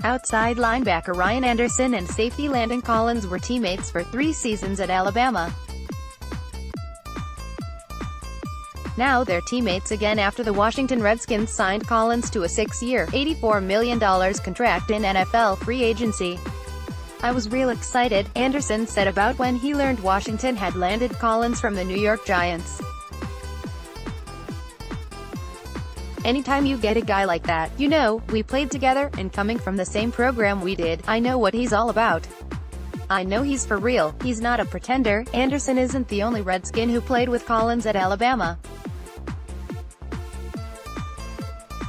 Outside linebacker Ryan Anderson and safety Landon Collins were teammates for 3 seasons at Alabama. Now they're teammates again after the Washington Redskins signed Collins to a 6-year, $84 million contract in NFL free agency. "I was real excited," Anderson said about when he learned Washington had landed Collins from the New York Giants. "Anytime you get a guy like that, you know, we played together, and coming from the same program we did, I know what he's all about. I know he's for real, he's not a pretender." Anderson isn't the only Redskin who played with Collins at Alabama.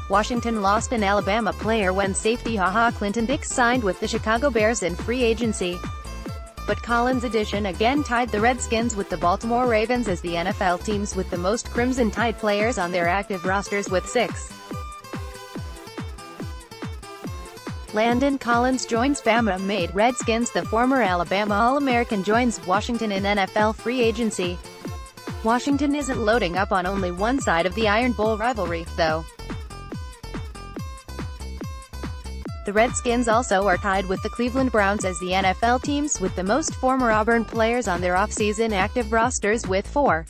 Washington lost an Alabama player when safety Clinton Dix signed with the Chicago Bears in free agency. But Collins' addition again tied the Redskins with the Baltimore Ravens as the NFL teams with the most Crimson Tide players on their active rosters with 6. Landon Collins joins Bama made Redskins. The former Alabama All-American joins Washington in NFL free agency. Washington isn't loading up on only one side of the Iron Bowl rivalry, though. The Redskins also are tied with the Cleveland Browns as the NFL teams with the most former Auburn players on their off-season active rosters with 4.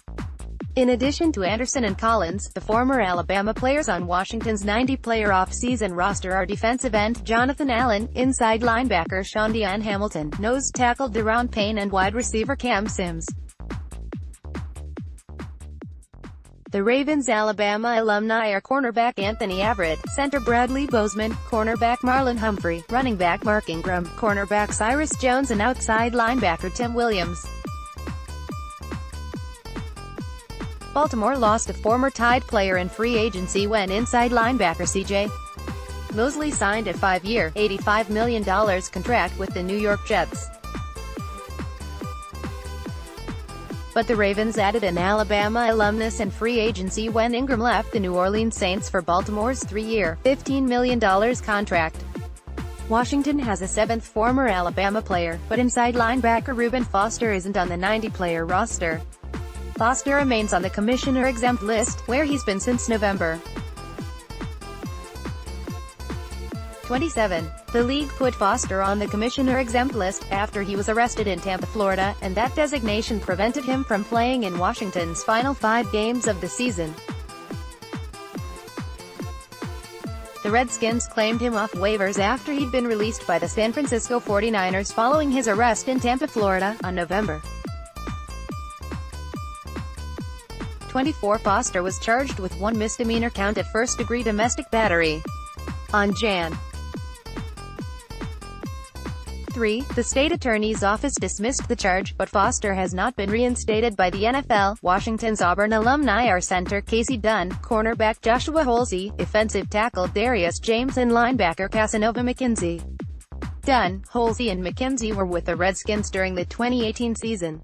In addition to Anderson and Collins, the former Alabama players on Washington's 90-player off-season roster are defensive end Jonathan Allen, inside linebacker Shondian Hamilton, nose tackle Deron Payne and wide receiver Cam Sims. The Ravens' Alabama alumni are cornerback Anthony Averett, center Bradley Bozeman, cornerback Marlon Humphrey, running back Mark Ingram, cornerback Cyrus Jones and outside linebacker Tim Williams. Baltimore lost a former Tide player in free agency when inside linebacker C.J. Mosley signed a 5-year, $85 million contract with the New York Jets. But the Ravens added an Alabama alumnus in free agency when Ingram left the New Orleans Saints for Baltimore's 3-year, $15 million contract. Washington has a 7th former Alabama player, but inside linebacker Reuben Foster isn't on the 90-player roster. Foster remains on the commissioner-exempt list, where he's been since November 27. The league put Foster on the commissioner-exempt list after he was arrested in Tampa, Florida, and that designation prevented him from playing in Washington's final 5 games of the season. The Redskins claimed him off waivers after he'd been released by the San Francisco 49ers following his arrest in Tampa, Florida, on November 24. Foster was charged with 1 misdemeanor count at first-degree domestic battery. On Jan. 3, the state attorney's office dismissed the charge, but Foster has not been reinstated by the NFL. Washington's Auburn alumni are center Casey Dunn, cornerback Joshua Holsey, defensive tackle Darius James and linebacker Casanova McKenzie. Dunn, Holsey and McKenzie were with the Redskins during the 2018 season.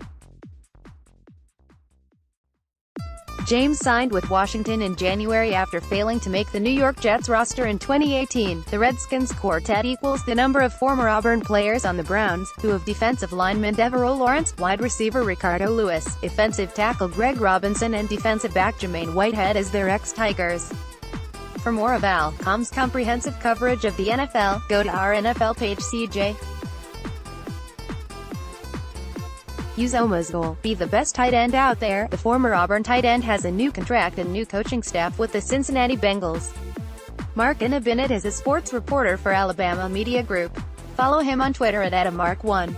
James signed with Washington in January after failing to make the New York Jets roster in 2018. The Redskins quartet equals the number of former Auburn players on the Browns, who have defensive lineman Devereaux Lawrence, wide receiver Ricardo Lewis, defensive tackle Greg Robinson and defensive back Jermaine Whitehead as their ex-Tigers. For more of Al.com's comprehensive coverage of the NFL, go to our NFL page. CJ. Use Oma's goal. Be the best tight end out there. The former Auburn tight end has a new contract and new coaching staff with the Cincinnati Bengals. Mark Bennett is a sports reporter for Alabama Media Group. Follow him on Twitter at @AdamMark1.